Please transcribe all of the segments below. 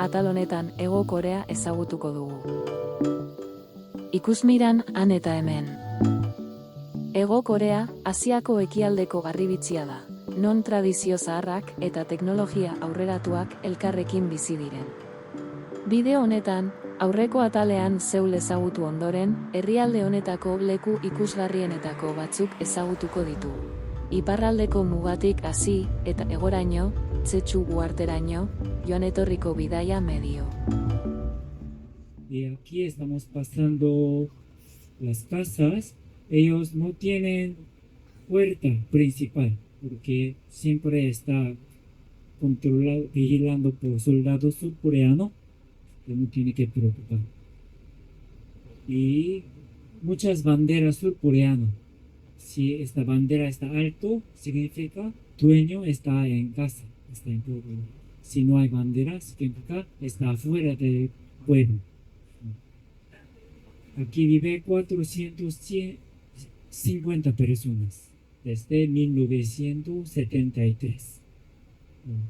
atal honetan Hego Korea ezagutuko dugu. Ikusmiran han eta hemen. Hego Korea, Asiako ekialdeko garbitzia da, non tradizio zaharrak eta teknologia aurreratuak elkarrekin bizi diren. Bideo honetan, aurreko atalean Seul ezagutu ondoren, herrialde honetako leku ikusgarrienetako batzuk ezagutuko ditugu. Iparraldeko mugatik hasi eta hegoraino, Tzetsu uharteraino, joan etorriko bidaia medio. Y aquí estamos pasando las casas. Ellos no tienen puerta principal porque siempre está controlado, vigilando por soldados surcoreanos, que no tiene que preocupar. Y muchas banderas surcoreanas. Si esta bandera está alto, significa dueño está en casa, está en pueblo. Si no hay bandera, significa está afuera del pueblo. Aquí vive 450 personas desde 1973.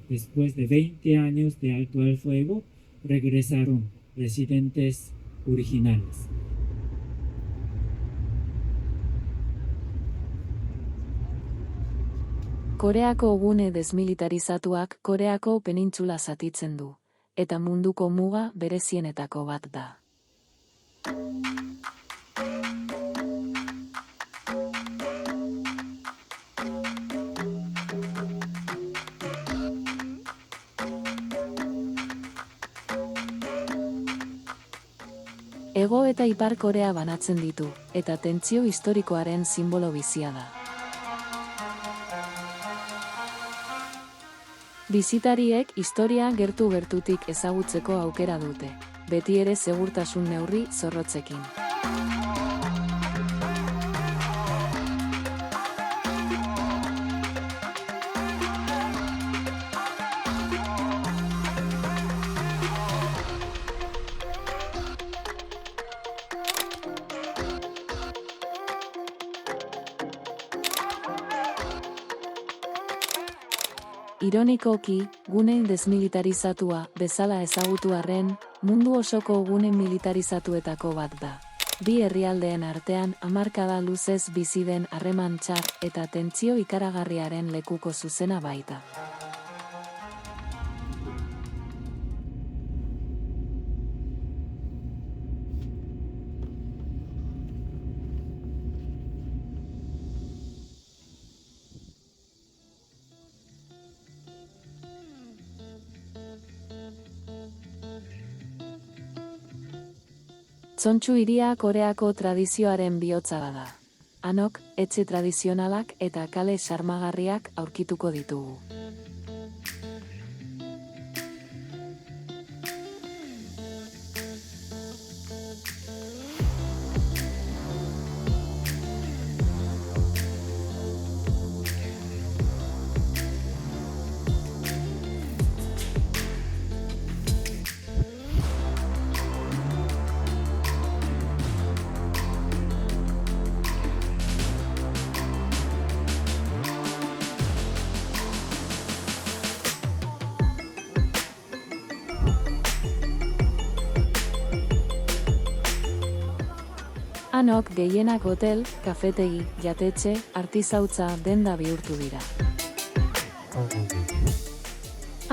Después de 20 años de alto el fuego, regresaron residentes originales. Koreako gune desmilitarizatuak Koreako penintsula zatitzen du, eta munduko muga berezienetako bat da. Hego eta Ipar Korea banatzen ditu, eta tentsio historikoaren sinbolo bizia da. Bisitariek historia gertu-gertutik ezagutzeko aukera dute, beti ere segurtasun neurri zorrotzekin. Ironikoki, gune desmilitarizatua bezala ezagutu arren, mundu osoko gune militarizatuetako bat da. Bi herrialdeen artean hamarkada luzez bizi den harreman txar eta tentsio ikaragarriaren lekuko zuzena baita. Tsontsu hiria Koreako tradizioaren bihotza da. Hanok, etxe tradizionalak eta kale xarmagarriak aurkituko ditugu. Hanok gehienak hotel, kafetegi, jatetxe, artizautza denda bihurtu dira.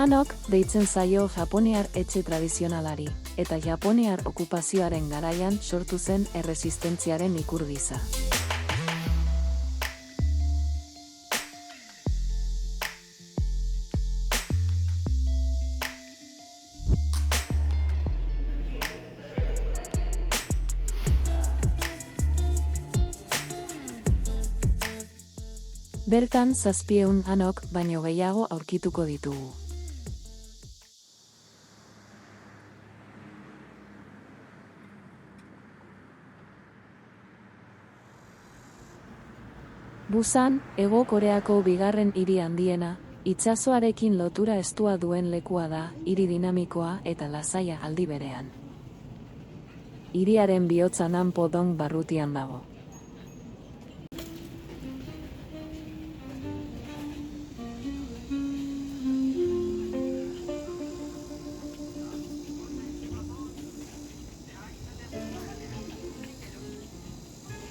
Hanok deitzen zaio japoniar etxe tradizionalari, eta japoniar okupazioaren garaian sortu zen erresistentziaren ikur gisa. Bertan 700 hanok baino gehiago aurkituko ditugu. Busan, Hego Koreako bigarren hiri handiena, itsasoarekin lotura estua duen lekua da, hiri dinamikoa eta lasaia aldi berean. Hiriaren bihotza Nanpodong barrutian dago.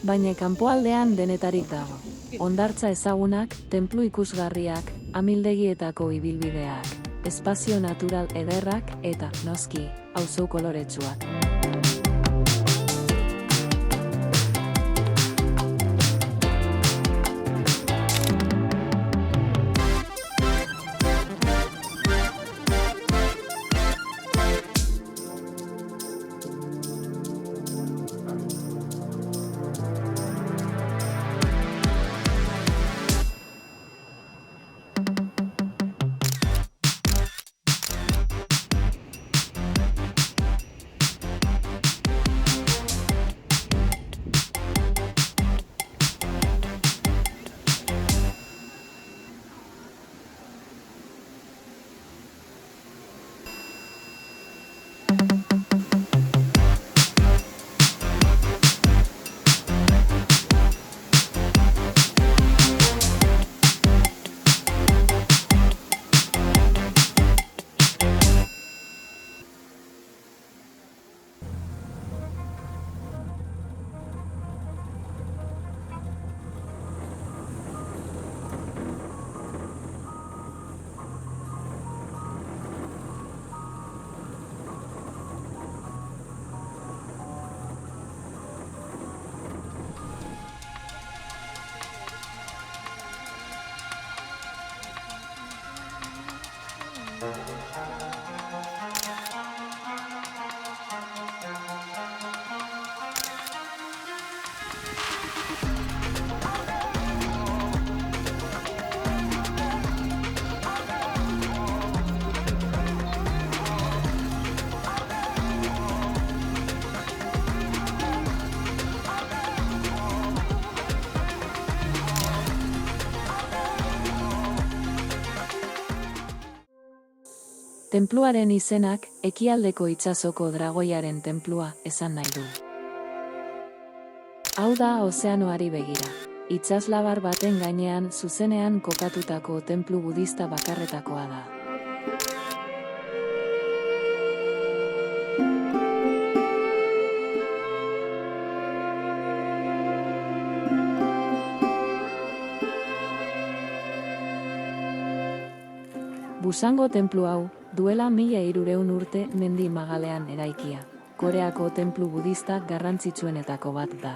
baina kanpoaldean denetarik dago. Hondartza ezagunak, tenplu ikusgarriak, amildegietako ibilbideak, espazio natural ederrak eta, noski, auzo koloretsuak. Tenpluaren izenak, ekialdeko itsasoko dragoiaren tenplua esan nahi du. Hau da ozeanoari begira. Itsaslabar baten gainean zuzenean kokatutako tenplu budista bakarretakoa da. Busango tenplu hau, duela 1300 urte mendi magalean eraikia. Koreako tenplu budista garrantzitsuenetako bat da.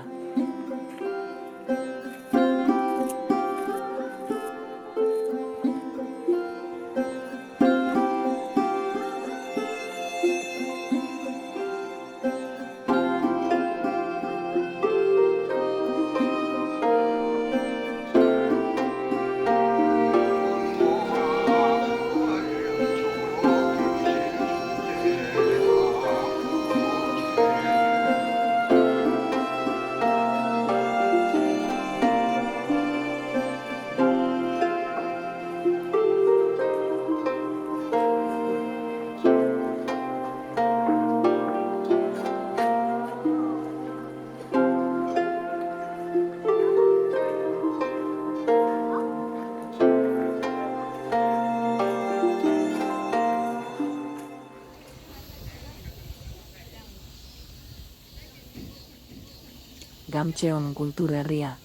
Gamcheon kultur herria.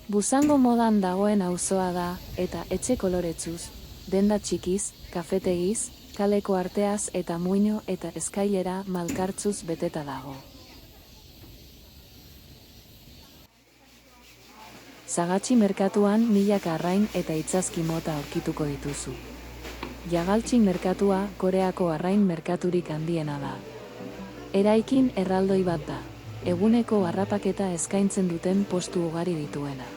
Busango modan dagoen auzoa da, eta etxe koloretsuz, denda txikiz, kafetegiz, kaleko arteaz eta muino eta eskailera malkartzuz beteta dago. Sagatxi merkatuan milaka arrain eta itzazki mota aurkituko dituzu. Yagaltxin merkatua Koreako arrain merkaturik handiena da. Eraikin erraldoi bat da. Eguneko harrapaketa eskaintzen duten postu ugari dituena.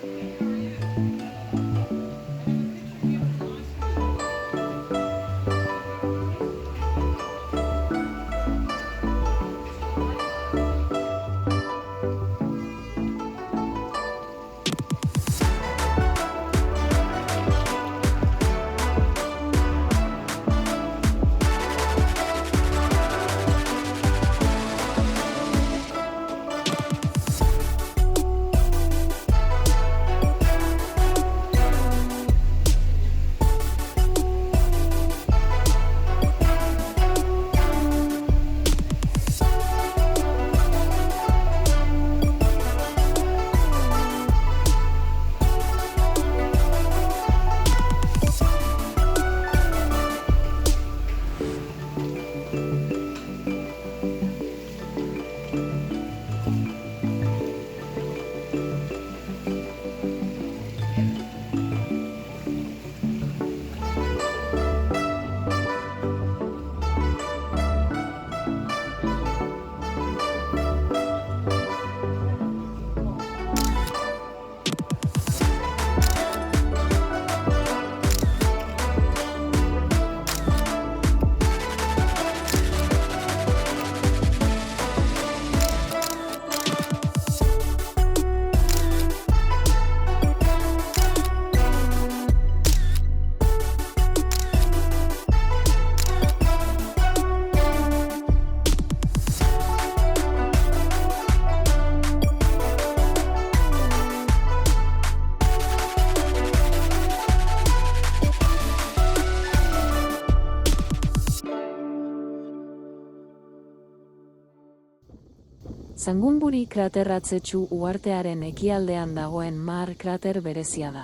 Zangunburi kraterratzetsu uhartearen ekialdean dagoen Mar krater berezia da.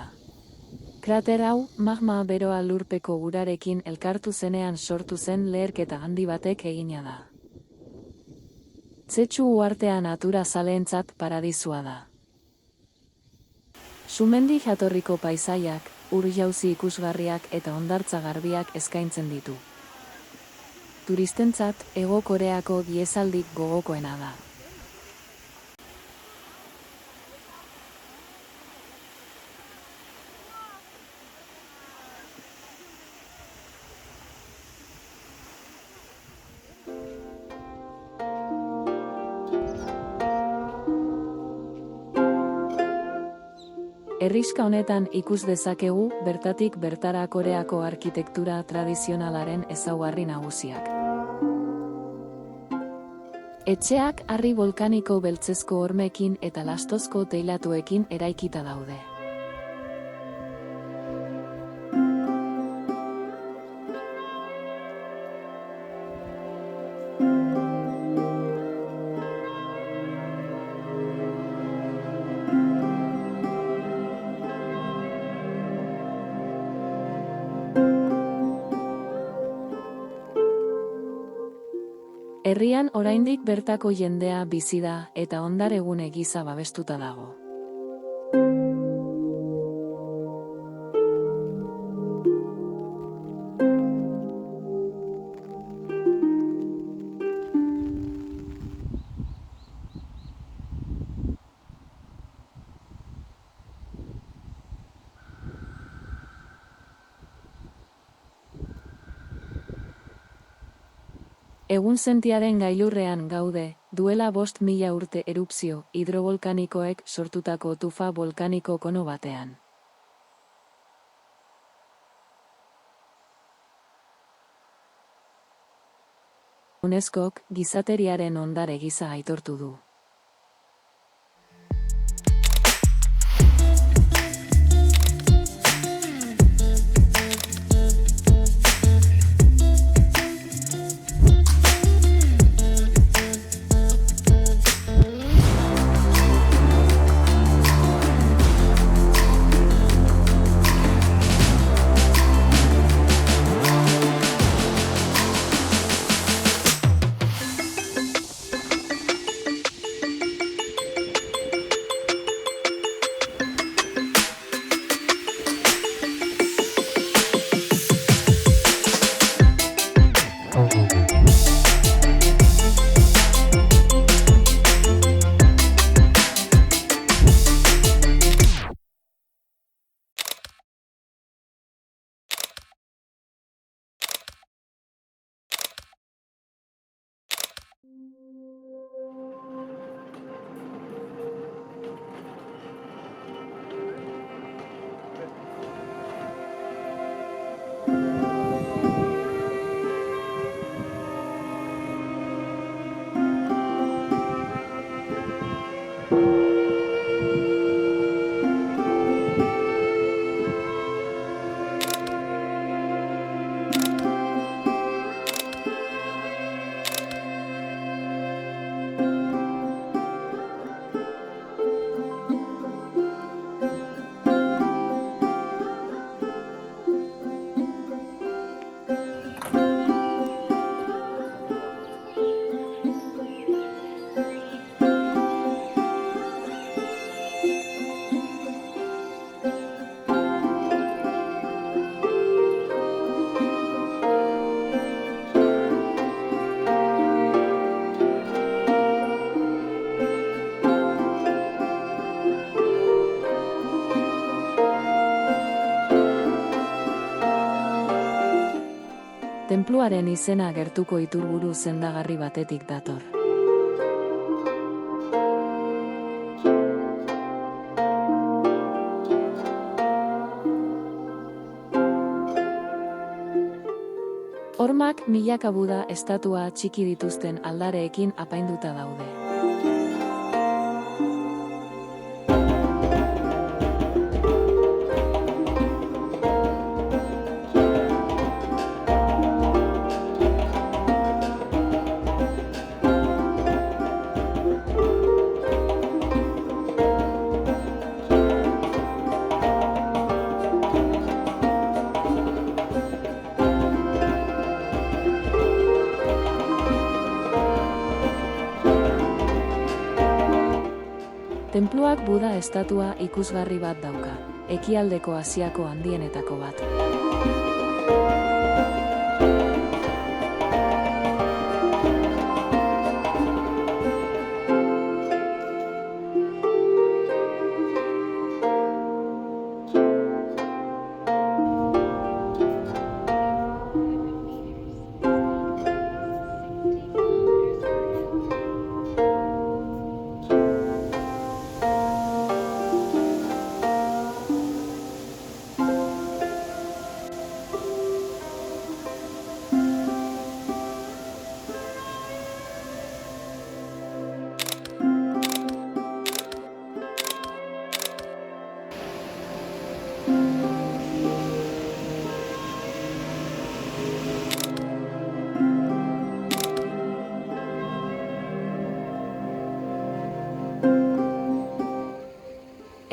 Krater hau, magma beroa lurpeko urarekin elkartu zenean sortu zen leherketa handi batek egina da. Tsetsu uhartea natura zaleentzat paradisua da. Sumendi jatorriko paisaiak, ur-jauzi ikusgarriak eta hondartza garbiak eskaintzen ditu. Turistentzat, Hego Koreako ihesaldik gogokoena da. Herrixka honetan ikus dezakegu bertatik bertara Koreako arkitektura tradizionalaren ezaugarri nagusiak. Etxeak harri bolkaniko beltzezko hormekin eta lastozko teilatuekin eraikita daude. Herrian oraindik bertako jendea bizi da eta ondaregune gisa babestuta dago. Egunsentiaren gailurrean gaude, duela 5.000 urte erupzio hidrobolkanikoek sortutako tufa bolkaniko kono batean. UNESCOk gizateriaren ondare gisa aitortu du. Tenpluaren izena gertuko iturburu sendagarri batetik dator. Hormak milaka Buda estatua txiki dituzten aldareekin apainduta daude. Tenpluak Buda estatua ikusgarri bat dauka, Ekialdeko Asiako handienetako bat.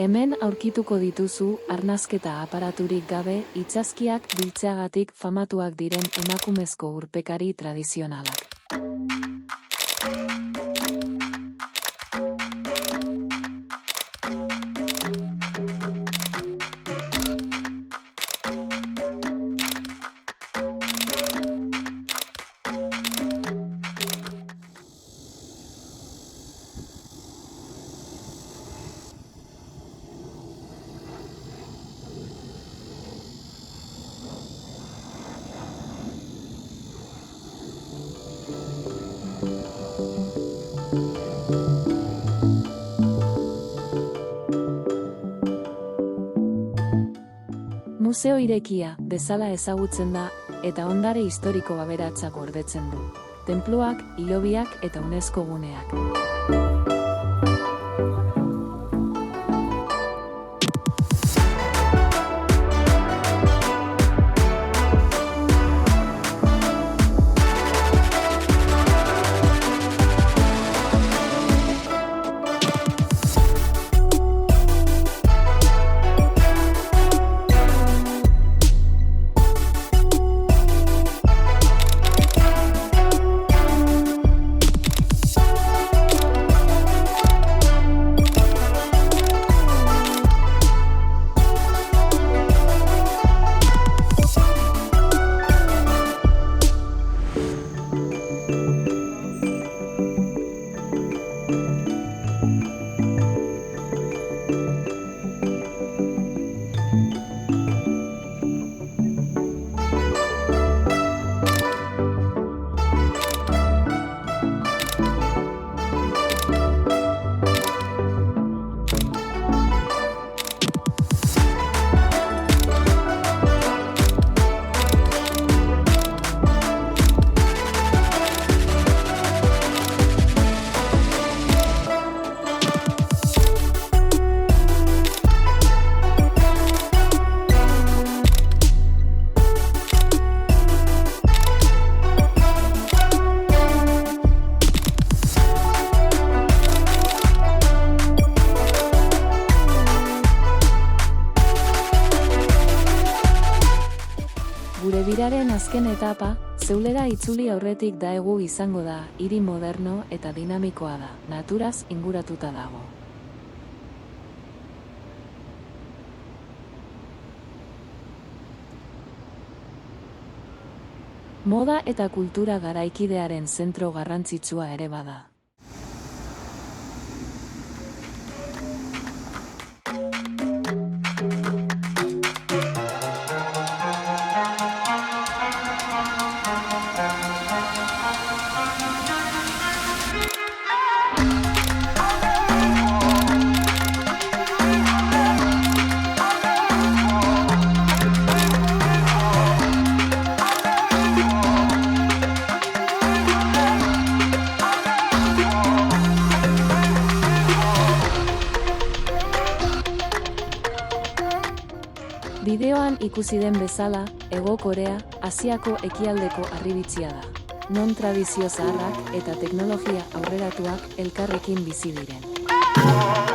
Hemen aurkituko dituzu arnasketa aparaturik gabe itsaskiak biltzeagatik famatuak diren emakumezko urpekari tradizionalak. Museo irekia bezala ezagutzen da eta ondare historiko aberatsa gordetzen du. Tenpluak, hilobiak eta UNESCO guneak. Gure biraren azken etapa, Zeulera itzuli aurretik daegu izango da, hiri moderno eta dinamikoa da, naturaz inguratuta dago. Moda eta kultura garaikidearen zentro garrantzitsua ere bada. Bideoan ikusi den bezala, Hego Korea, Asiako ekialdeko harribitzia da. Non tradizio zaharrak eta teknologia aurreratuak elkarrekin bizi diren.